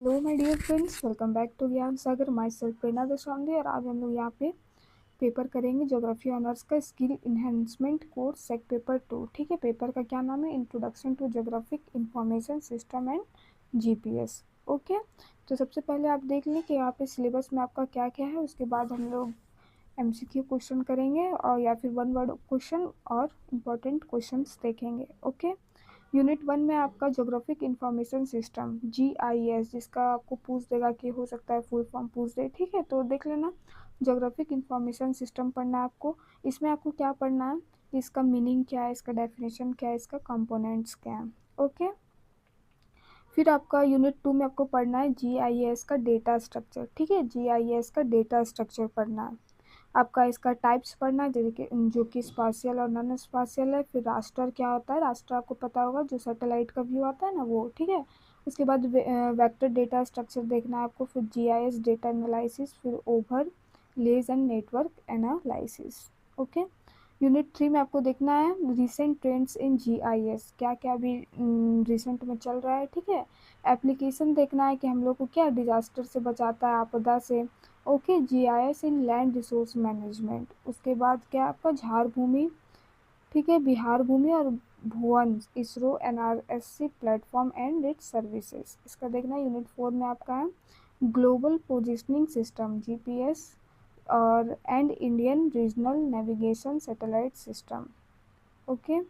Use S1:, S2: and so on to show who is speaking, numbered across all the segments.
S1: Hello my dear friends, welcome back to Gyan Sagar. My self प्रेरणा दशौंधी। और आज हम लोग यहाँ पे पेपर करेंगे ज्योग्राफी ऑनर्स का skill enhancement course SEC paper 2। ठीक है, पेपर का क्या नाम है? Introduction to geographic information system and GPS. Okay, तो सबसे पहले आप देख लें कि यहाँ पे सिलेबस में आपका क्या क्या है। उसके बाद हम लोग एमसीक्यू क्वेश्चन करेंगे और या फिर वन वर्ड क्वेश्चन और इम्पोर्टेंट क्वेश्चंस देखेंगे। ओके, यूनिट 1 में आपका ज्योग्राफिक इंफॉर्मेशन सिस्टम जीआईएस, जिसका आपको पूछ देगा कि हो सकता है फुल फॉर्म पूछ दे। ठीक है, तो देख लेना। ज्योग्राफिक इंफॉर्मेशन सिस्टम पढ़ना है आपको। इसमें आपको क्या पढ़ना है, इसका मीनिंग क्या है, इसका डेफिनेशन क्या है, इसका कंपोनेंट्स क्या है। ओके, फिर आपका यूनिट 2 में आपको पढ़ना है जीआईएस का डेटा स्ट्रक्चर। ठीक है, जीआईएस का डेटा स्ट्रक्चर पढ़ना है आपका। इसका टाइप्स पढ़ना है जैसे कि जो कि स्पाशियल और नॉन स्पाशियल है। फिर रास्टर क्या होता है, रास्टर आपको पता होगा, जो सैटेलाइट का व्यू आता है ना, वो। ठीक है, उसके बाद वेक्टर डेटा स्ट्रक्चर देखना है आपको। फिर जीआईएस डेटा एनालिसिस, फिर overlays and network analysis. Okay, unit 3 में आपको देखना है रिसेंट ट्रेंड्स इन जीआईएस, क्या क्या अभी रिसेंट में चल रहा है। ठीक है, एप्लीकेशन देखना है कि हम लोग को क्या डिजास्टर से बचाता है, आपदा से। ओके, जीआईएस इन लैंड रिसोर्स मैनेजमेंट। उसके बाद क्या आपका झार भूमि, ठीक है, बिहार भूमि और Bhuvan, ISRO NRSC platform and its services. इसका देखना यूनिट 4 में आपका है ग्लोबल पोजिशनिंग सिस्टम जीपीएस और and Indian regional navigation satellite system. Okay,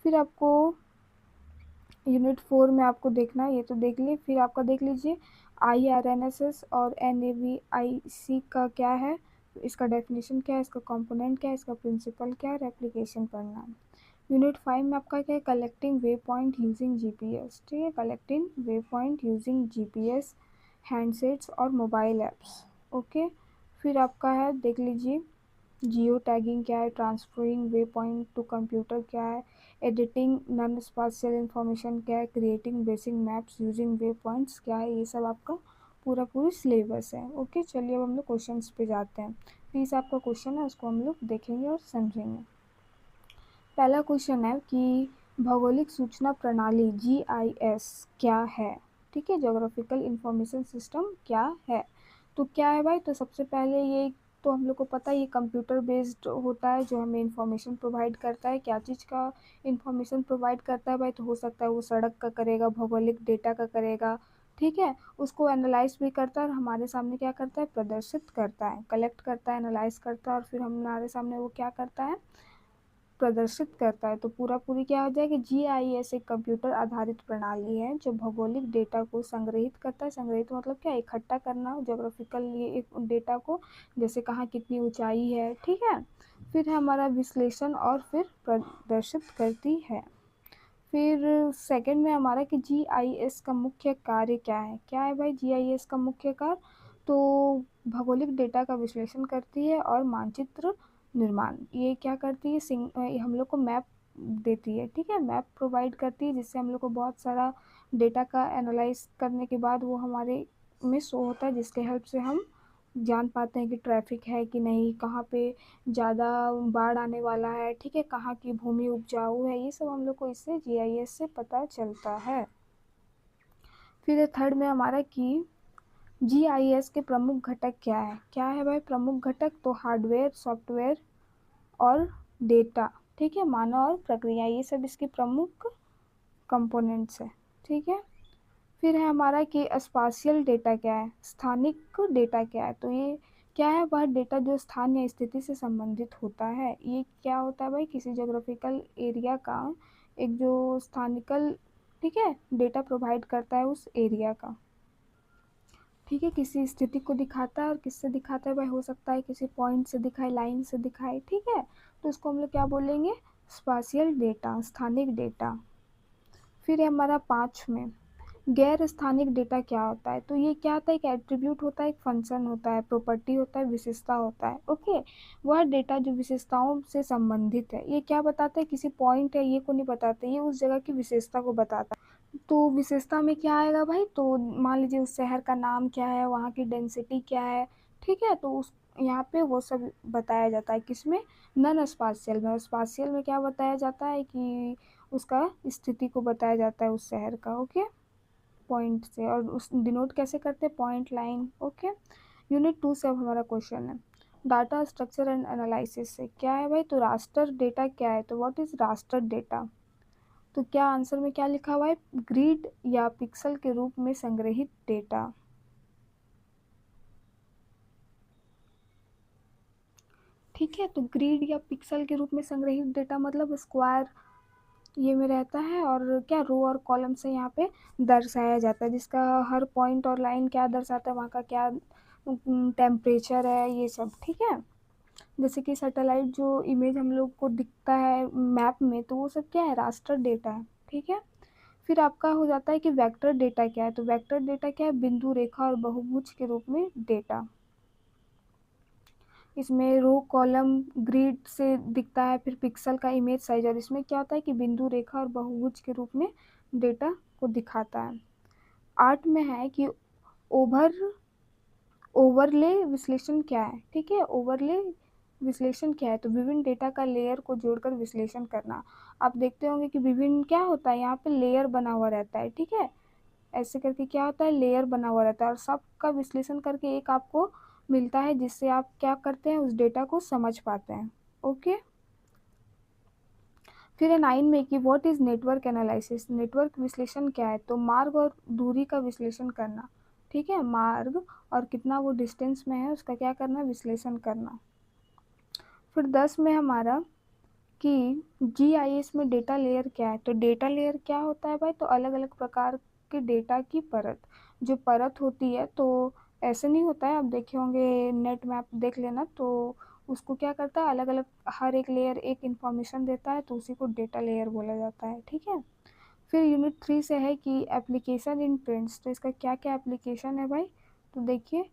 S1: फिर आपको यूनिट 4 में आपको देखना है, ये तो देख लिए। फिर आपका देख लीजिए IRNSS और NAVIC का क्या है, इसका डेफिनेशन क्या है, इसका कंपोनेंट क्या है, इसका प्रिंसिपल क्या है, एप्लीकेशन पढ़ना है। यूनिट 5 में आपका क्या है, collecting way point using GPS. ठीक है, collecting way point using GPS, handsets और मोबाइल ऐप्स। ओके, फिर आपका है, देख लीजिए, जियो टैगिंग क्या है, transferring way point two computer क्या है, एडिटिंग नॉन स्पाशियल इंफॉर्मेशन क्या है, क्रिएटिंग बेसिक मैप्स यूजिंग वे पॉइंट्स क्या है। ये सब आपका पूरी सिलेबस है। ओके, चलिए अब हम लोग क्वेश्चंस पे जाते हैं। प्लीज़ आपका क्वेश्चन है, उसको हम लोग देखेंगे और समझेंगे। पहला क्वेश्चन है कि भौगोलिक सूचना प्रणाली जीआईएस क्या है। ठीक है, ज्योग्राफिकल इंफॉर्मेशन सिस्टम क्या है। तो क्या है भाई, तो सबसे पहले ये तो हम लोग को पता है ये कंप्यूटर बेस्ड होता है, जो हमें इंफॉर्मेशन प्रोवाइड करता है। क्या चीज़ का इंफॉर्मेशन प्रोवाइड करता है भाई, तो हो सकता है वो सड़क का करेगा, भौगोलिक डेटा का करेगा। ठीक है, उसको एनालाइज भी करता है और हमारे सामने क्या करता है, प्रदर्शित करता है, कलेक्ट करता है, एनालाइज करता है और फिर हमारे सामने वो क्या करता है, प्रदर्शित करता है। तो पूरी क्या हो जाएगी, जीआईएस एक कंप्यूटर आधारित प्रणाली है जो भौगोलिक डेटा को संग्रहित करता है। संग्रहित मतलब क्या, इकट्ठा करना ज्योग्राफिकल ये एक डेटा को, जैसे कहाँ कितनी ऊंचाई है। ठीक है, फिर है हमारा विश्लेषण और फिर प्रदर्शित करती है। फिर सेकंड में हमारा कि जीआईएस का मुख्य कार्य क्या है। क्या है भाई जीआईएस का मुख्य कार्य, तो भौगोलिक डेटा का विश्लेषण करती है और मानचित्र निर्माण। ये क्या करती है, हम लोग को मैप देती है। ठीक है, मैप प्रोवाइड करती है, जिससे हम लोग को बहुत सारा डेटा का एनालाइज करने के बाद वो हमारे में शो होता है, जिसके हेल्प से हम जान पाते हैं कि ट्रैफिक है कि नहीं, कहाँ पे ज़्यादा बाढ़ आने वाला है। ठीक है, कहाँ की भूमि उपजाऊ है, ये सब हम लोग को इससे जीआईएस से पता चलता है। फिर थर्ड में हमारा कि जीआईएस के प्रमुख घटक क्या है। क्या है भाई प्रमुख घटक, तो हार्डवेयर, सॉफ्टवेयर और डेटा। ठीक है, मानव और प्रक्रिया, ये सब इसके प्रमुख कंपोनेंट्स है। ठीक है, फिर है हमारा कि स्पाशियल डेटा क्या है, स्थानिक डेटा क्या है। तो ये क्या है, वह डेटा जो स्थान या स्थिति से संबंधित होता है। ये क्या होता है भाई, किसी जोग्राफिकल एरिया का एक जो स्थानिकल, ठीक है, डेटा प्रोवाइड करता है उस एरिया का। ठीक है, किसी स्थिति को दिखाता है और किससे दिखाता है भाई, हो सकता है किसी पॉइंट से दिखाए, लाइन से दिखाए। ठीक है, तो उसको हम लोग क्या बोलेंगे, स्पाशियल डेटा, स्थानिक डेटा। फिर है हमारा 5 में गैर स्थानिक डेटा क्या होता है। तो ये क्या होता है, एक एट्रीब्यूट होता है, एक फंक्शन होता है, प्रॉपर्टी होता है, विशेषता होता है। ओके, वह डेटा जो विशेषताओं से संबंधित है। ये क्या बताता है, किसी पॉइंट है ये को नहीं बताते, ये उस जगह की विशेषता को बताता है। तो विशेषता में क्या आएगा भाई, तो मान लीजिए उस शहर का नाम क्या है, वहाँ की डेंसिटी क्या है। ठीक है, तो उस यहाँ पे वो सब बताया जाता है, किसमें, नॉन स्पाशियल में। स्पाशियल में क्या बताया जाता है कि उसका स्थिति को बताया जाता है उस शहर का। ओके, पॉइंट से, और उस डिनोट कैसे करते हैं, पॉइंट लाइन। ओके, यूनिट 2 से अब हमारा क्वेश्चन है डाटा स्ट्रक्चर एंड एनालिसिस से। क्या है भाई, तो रास्टर डेटा क्या है, तो व्हाट इज रास्टर डेटा। तो क्या आंसर में क्या लिखा हुआ है, ग्रिड या पिक्सल के रूप में संग्रहित डेटा। ठीक है, तो ग्रिड या पिक्सल के रूप में संग्रहित डेटा मतलब स्क्वायर ये में रहता है, और क्या रो और कॉलम से यहाँ पे दर्शाया जाता है, जिसका हर पॉइंट और लाइन क्या दर्शाता है, वहाँ का क्या टेम्परेचर है, ये सब। ठीक है, जैसे कि सैटेलाइट जो इमेज हम लोग को दिखता है मैप में, तो वो सब क्या है, रास्टर डेटा है। ठीक है, फिर आपका हो जाता है कि वेक्टर डेटा क्या है, तो वेक्टर डेटा क्या है, बिंदु रेखा और बहुभुज के रूप में डेटा। इसमें रो कॉलम ग्रिड से दिखता है, फिर पिक्सल का इमेज साइज, और इसमें क्या होता है कि बिंदु रेखा और बहुभुज के रूप में डेटा को दिखाता है। 8 में है कि ओवर ओवरले विश्लेषण क्या है। ठीक है, ओवरले विश्लेषण क्या है, तो विभिन्न डेटा का लेयर को जोड़कर विश्लेषण करना। आप देखते होंगे कि विभिन्न क्या होता है, यहाँ पे लेयर बना हुआ रहता है। ठीक है, ऐसे करके क्या होता है, लेयर बना हुआ रहता है, और सबका विश्लेषण करके एक आपको मिलता है, जिससे आप क्या करते हैं, उस डेटा को समझ पाते हैं। ओके, फिर है 9 में कि what is network analysis. Network विश्लेषण क्या है, तो मार्ग और दूरी का विश्लेषण करना। ठीक है, मार्ग और कितना वो डिस्टेंस में है उसका क्या करना, विश्लेषण करना। फिर 10 में हमारा कि जीआईएस में डेटा लेयर क्या है, तो डेटा लेयर क्या होता है भाई, तो अलग अलग प्रकार के डेटा की परत। जो परत होती है तो ऐसे नहीं होता है, आप देखे होंगे नेट मैप देख लेना, तो उसको क्या करता है, अलग अलग हर एक लेयर एक इंफॉर्मेशन देता है, तो उसी को डेटा लेयर बोला जाता है। ठीक है, फिर यूनिट 3 से है कि एप्लीकेशन इन प्रिंट्स, तो इसका क्या क्या एप्लीकेशन है भाई, तो देखिए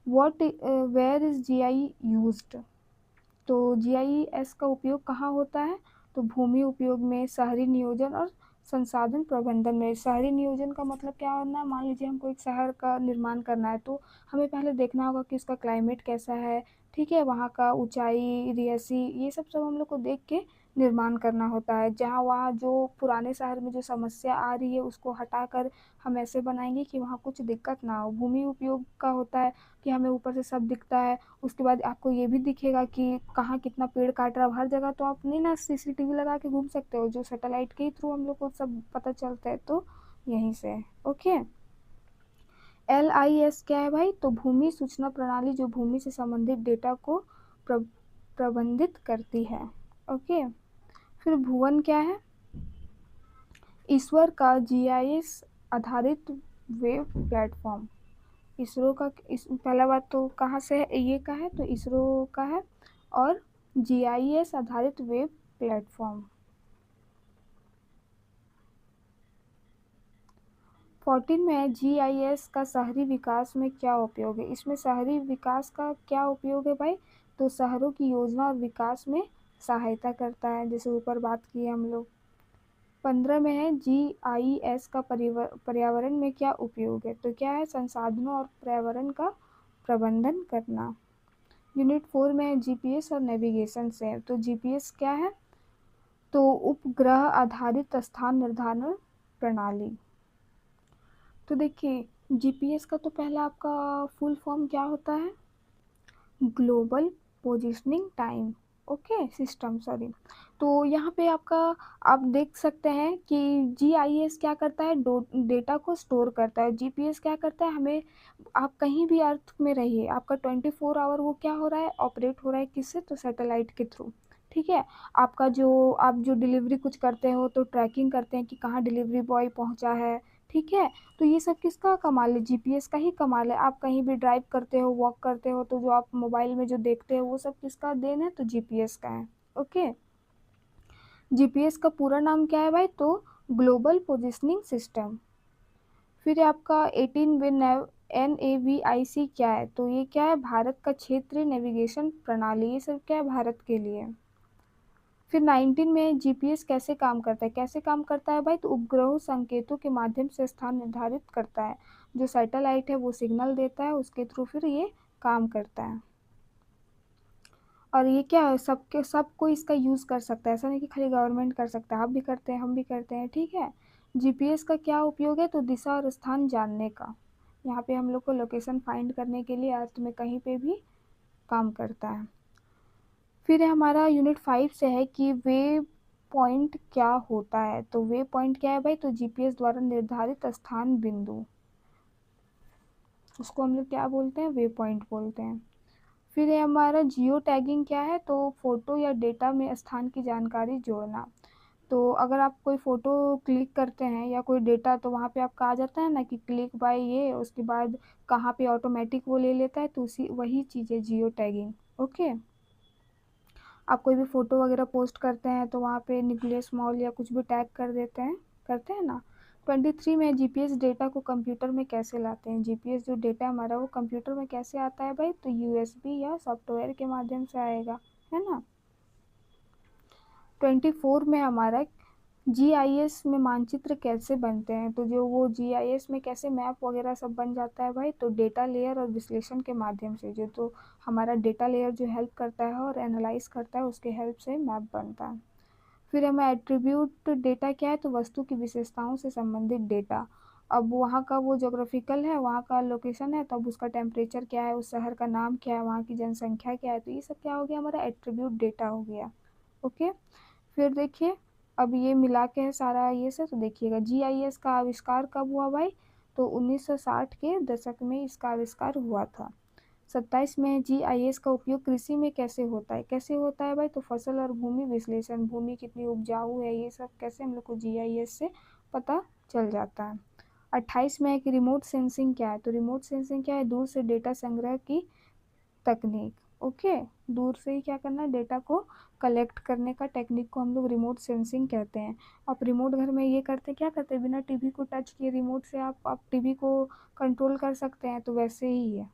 S1: what where is GI used. तो जीआईएस का उपयोग कहाँ होता है, तो भूमि उपयोग में, शहरी नियोजन और संसाधन प्रबंधन में। शहरी नियोजन का मतलब क्या होना है, मान लीजिए हमको एक शहर का निर्माण करना है, तो हमें पहले देखना होगा कि उसका क्लाइमेट कैसा है। ठीक है, वहाँ का ऊंचाई, रियासी, ये सब सब हम लोग को देख के निर्माण करना होता है। जहाँ वहाँ जो पुराने शहर में जो समस्या आ रही है उसको हटाकर हम ऐसे बनाएंगे कि वहाँ कुछ दिक्कत ना हो। भूमि उपयोग का होता है कि हमें ऊपर से सब दिखता है, उसके बाद आपको ये भी दिखेगा कि कहाँ कितना पेड़ काट रहा है। हर जगह तो आप नहीं ना सीसीटीवी लगा के घूम सकते हो, जो सैटेलाइट के ही थ्रू हम लोग को सब पता चलता है, तो यहीं से। ओके, LIS क्या है भाई, तो भूमि सूचना प्रणाली, जो भूमि से संबंधित डेटा को प्र, प्रबंधित करती है। ओके, फिर भुवन क्या है, ईश्वर का GIS आधारित वेब प्लेटफॉर्म। इसरो का पहला बात तो कहाँ से है, ये का है, तो इसरो का है, और GIS आधारित वेब प्लेटफॉर्म। 14 में है GIS का शहरी विकास में क्या उपयोग है। इसमें शहरी विकास का क्या उपयोग है भाई, तो शहरों की योजना और विकास में सहायता करता है, जैसे ऊपर बात की हम लोग। 15 में है GIS का पर्यावरण में क्या उपयोग है, तो क्या है, संसाधनों और पर्यावरण का प्रबंधन करना। यूनिट 4 में है GPS और नेविगेशन से, तो GPS क्या है, तो उपग्रह आधारित स्थान निर्धारण प्रणाली। तो देखिए GPS का तो पहला आपका फुल फॉर्म क्या होता है, global positioning time okay system, sorry. तो यहाँ पे आपका आप देख सकते हैं कि GIS क्या करता है, डेटा को स्टोर करता है। GPS क्या करता है, हमें आप कहीं भी अर्थ में रहिए, आपका 24 आवर वो क्या हो रहा है, ऑपरेट हो रहा है, किससे, तो सैटेलाइट के थ्रू। ठीक है, आपका जो आप जो डिलीवरी कुछ करते हो तो ट्रैकिंग करते हैं कि कहाँ डिलीवरी बॉय पहुँचा है। ठीक है, तो ये सब किसका कमाल है, GPS का ही कमाल है। आप कहीं भी ड्राइव करते हो, वॉक करते हो, तो जो आप मोबाइल में जो देखते हो वो सब किसका देन है, तो GPS का है। ओके, GPS का पूरा नाम क्या है भाई, तो ग्लोबल पोजिशनिंग सिस्टम। फिर आपका 18 में NAVIC क्या है, तो ये क्या है, भारत का क्षेत्रीय नेविगेशन प्रणाली, ये सब क्या है, भारत के लिए। फिर 19 में GPS कैसे काम करता है, कैसे काम करता है भाई, तो उपग्रह संकेतों के माध्यम से स्थान निर्धारित करता है। जो सैटेलाइट है वो सिग्नल देता है, उसके थ्रू फिर ये काम करता है। और ये क्या है, सबको इसका यूज़ कर सकता है, ऐसा नहीं कि खाली गवर्नमेंट कर सकता है, आप भी करते हैं, हम भी करते हैं। ठीक है, जीपीएस का क्या उपयोग है? तो दिशा और स्थान जानने का। यहाँ पे हम लोग को लोकेशन फाइंड करने के लिए अर्थ में कहीं पे भी काम करता है। फिर है हमारा यूनिट 5 से है कि वे पॉइंट क्या होता है? तो वे पॉइंट क्या है भाई? तो जीपीएस द्वारा निर्धारित स्थान बिंदु, उसको हम लोग क्या बोलते हैं? वे पॉइंट बोलते हैं। फिर है हमारा जियो टैगिंग क्या है? तो फोटो या डेटा में स्थान की जानकारी जोड़ना। तो अगर आप कोई फ़ोटो क्लिक करते हैं या कोई डेटा, तो वहाँ पे आपका आ जाता है ना कि क्लिक बाय ये, उसके बाद कहाँ पे ऑटोमेटिक वो ले लेता है, तो उसी वही चीज़ है जियो टैगिंग। ओके, आप कोई भी फ़ोटो वगैरह पोस्ट करते हैं तो वहाँ पे न्यूक्लियस मॉल या कुछ भी टैग कर देते हैं, करते हैं ना। 23 में जीपीएस डेटा को कंप्यूटर में कैसे लाते हैं? जीपीएस जो डेटा हमारा वो कंप्यूटर में कैसे आता है भाई? तो यूएसबी या सॉफ्टवेयर के माध्यम से आएगा, है ना। 24 में हमारा जीआईएस में मानचित्र कैसे बनते हैं? तो जो वो जीआईएस में कैसे मैप वगैरह सब बन जाता है भाई? तो डेटा लेयर और विश्लेषण के माध्यम से, जो तो हमारा डेटा लेयर जो हेल्प करता है और एनालाइज करता है, उसके हेल्प से मैप बनता है। फिर हमें एट्रीब्यूट डेटा क्या है? तो वस्तु की विशेषताओं से संबंधित डेटा। अब वहाँ का वो जोग्राफिकल है, वहाँ का लोकेशन है, तब उसका टेम्परेचर क्या है, उस शहर का नाम क्या है, वहाँ की जनसंख्या क्या है, तो ये सब क्या हो गया? हमारा एट्रीब्यूट डेटा हो गया। ओके, फिर देखिए, अब ये मिला के है सारा ये से, तो देखिएगा जीआईएस का आविष्कार कब हुआ भाई? तो 1960 के दशक में इसका आविष्कार हुआ था। 27 में जीआईएस का उपयोग कृषि में कैसे होता है? कैसे होता है भाई? तो फसल और भूमि विश्लेषण, भूमि कितनी उपजाऊ है, ये सब कैसे हम लोग को जीआईएस से पता चल जाता है। 28 में है कि रिमोट सेंसिंग क्या है? तो रिमोट सेंसिंग क्या है? दूर से डेटा संग्रह की तकनीक। ओके, दूर से ही क्या करना है? डेटा को कलेक्ट करने का टेक्निक को हम लोग रिमोट सेंसिंग कहते हैं। आप रिमोट घर में ये करते क्या करते हैं? बिना टीवी को टच किए रिमोट से आप टीवी को कंट्रोल कर सकते हैं, तो वैसे ही है।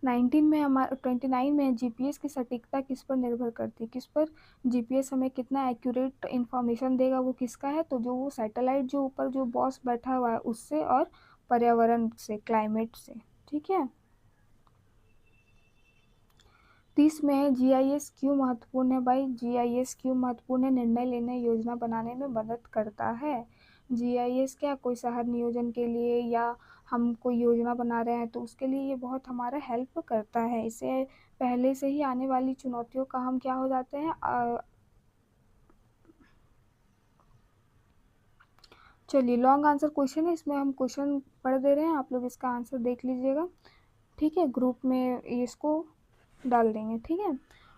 S1: 19 में हमारा 29 में जीपीएस की सटीकता किस पर निर्भर करती है? किस पर जीपीएस हमें कितना एक्यूरेट इन्फॉर्मेशन देगा? वो किसका है? तो जो वो सैटेलाइट जो ऊपर जो बॉस बैठा हुआ है उससे, और पर्यावरण से, क्लाइमेट से। ठीक है। 30 में है जीआईएस क्यों महत्वपूर्ण है भाई? जीआईएस क्यों महत्वपूर्ण है? निर्णय लेने, योजना बनाने में मदद करता है। जीआईएस क्या, कोई शहर नियोजन के लिए या हम कोई योजना बना रहे हैं तो उसके लिए ये बहुत हमारा हेल्प करता है। इससे पहले से ही आने वाली चुनौतियों का हम क्या हो जाते हैं, चलिए लॉन्ग आंसर क्वेश्चन है, इसमें हम क्वेश्चन पढ़ दे रहे हैं, आप लोग इसका आंसर देख लीजिएगा। ठीक है, ग्रुप में इसको डाल देंगे। ठीक है।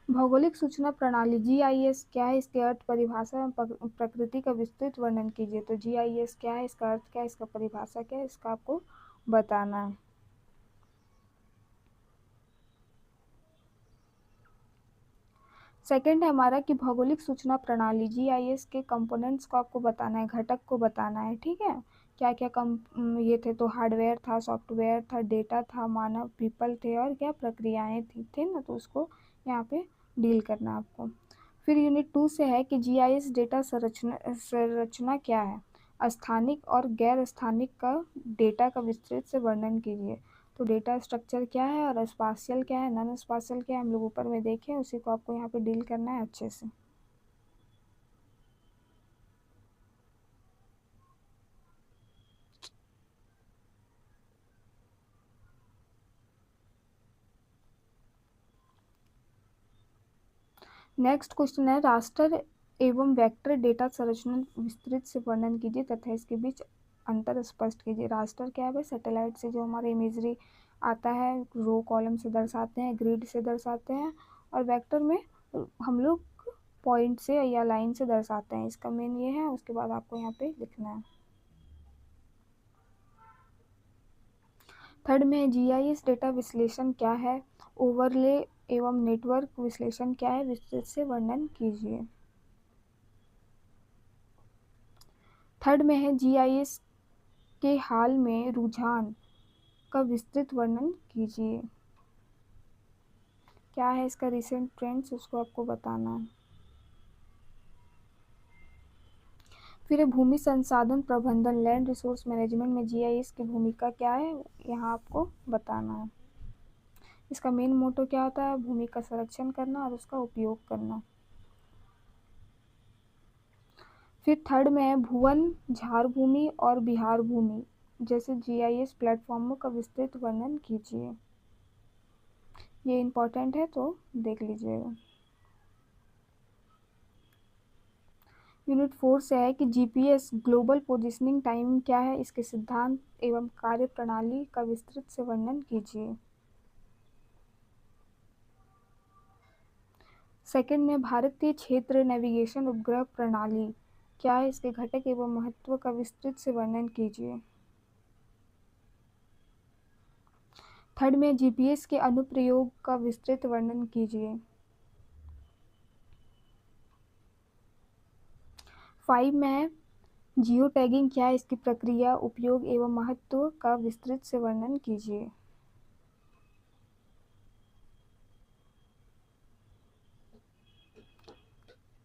S1: भौगोलिक सूचना प्रणाली जीआईएस क्या है? इसके अर्थ, परिभाषा एवं प्रकृति का विस्तृत वर्णन कीजिए। तो जीआईएस क्या है, इसका अर्थ क्या है, इसका परिभाषा क्या है, इसका आपको बताना है। सेकंड है हमारा कि भौगोलिक सूचना प्रणाली जीआईएस के कंपोनेंट्स को आपको बताना है, घटक को बताना है। ठीक है, क्या क्या ये थे? तो हार्डवेयर था, सॉफ्टवेयर था, डेटा था, मानव पीपल थे, और क्या प्रक्रियाएं थी, थे ना। तो उसको यहाँ पे डील करना आपको। फिर यूनिट 2 से है कि जीआईएस डेटा संरचना क्या है? स्थानिक और गैर स्थानिक का डेटा का विस्तृत से वर्णन कीजिए। तो डेटा स्ट्रक्चर क्या है और स्पाशियल क्या है, नॉन स्पाशियल क्या है, हम लोग ऊपर में देखें, उसी को आपको यहाँ पे डील करना है अच्छे से। नेक्स्ट क्वेश्चन है, रास्टर एवं वेक्टर डेटा संरचना विस्तृत से वर्णन कीजिए तथा इसके बीच अंतर स्पष्ट कीजिए। रास्टर क्या है भाई? सैटेलाइट से जो हमारा इमेजरी आता है, रो कॉलम से दर्शाते हैं, ग्रिड से दर्शाते हैं, और वेक्टर में हम लोग पॉइंट से या लाइन से दर्शाते हैं। इसका मेन ये है, उसके बाद आपको यहाँ पे लिखना है। थर्ड में जीआईएस डेटा विश्लेषण क्या है? ओवरले एवं नेटवर्क विश्लेषण क्या है? विस्तृत से वर्णन कीजिए। थर्ड में है जीआईएस के हाल में रुझान का विस्तृत वर्णन कीजिए। क्या है इसका रिसेंट ट्रेंड्स, उसको आपको बताना है। फिर है भूमि संसाधन प्रबंधन, लैंड रिसोर्स मैनेजमेंट में जीआईएस की भूमिका क्या है? यहाँ आपको बताना है। इसका मेन मोटो क्या होता है? भूमि का संरक्षण करना और उसका उपयोग करना। फिर थर्ड में है भुवन झार भूमि और बिहार भूमि जैसे जीआईएस प्लेटफॉर्मों का विस्तृत वर्णन कीजिए। ये इम्पोर्टेंट है तो देख लीजिएगा। यूनिट 4 से है कि जीपीएस ग्लोबल पोजिशनिंग टाइम क्या है, इसके सिद्धांत एवं कार्यप्रणाली का विस्तृत से वर्णन कीजिए। सेकंड में भारतीय क्षेत्र नेविगेशन उपग्रह प्रणाली क्या है, इसके घटक एवं महत्व का विस्तृत से वर्णन कीजिए। थर्ड में जीपीएस के अनुप्रयोग का विस्तृत वर्णन कीजिए। 5 में है जियो टैगिंग क्या है, इसकी प्रक्रिया उपयोग एवं महत्व का विस्तृत से वर्णन कीजिए।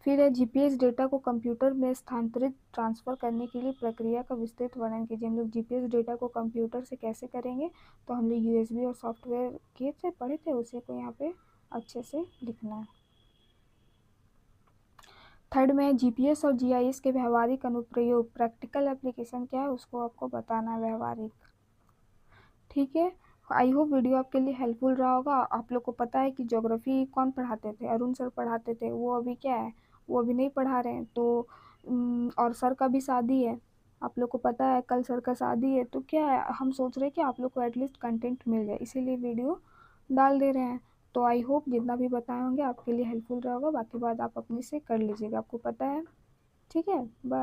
S1: फिर है जीपीएस डेटा को कंप्यूटर में स्थानांतरित ट्रांसफ़र करने के लिए प्रक्रिया का विस्तृत वर्णन कीजिए। हम लोग जीपीएस डेटा को कंप्यूटर से कैसे करेंगे, तो हम लोग यूएसबी और सॉफ्टवेयर किए थे, पढ़े थे, उसी को यहाँ पे अच्छे से लिखना है। थर्ड में जीपीएस और जीआईएस के व्यवहारिक अनुप्रयोग प्रैक्टिकल एप्लीकेशन क्या है, उसको आपको बताना है व्यवहारिक। ठीक है, आई होप वीडियो आपके लिए हेल्पफुल रहा होगा। आप लोग को पता है कि ज्योग्राफी कौन पढ़ाते थे, अरुण सर पढ़ाते थे, वो अभी क्या है, वो अभी नहीं पढ़ा रहे हैं। तो और सर का भी शादी है, आप लोग को पता है कल सर का शादी है, तो क्या है हम सोच रहे हैं कि आप लोग को एटलीस्ट कंटेंट मिल जाए, इसीलिए वीडियो डाल दे रहे हैं। तो आई होप जितना भी बताए होंगे आपके लिए हेल्पफुल रहा होगा, बाकी बात आप अपने से कर लीजिएगा, आपको पता है। ठीक है, बाय।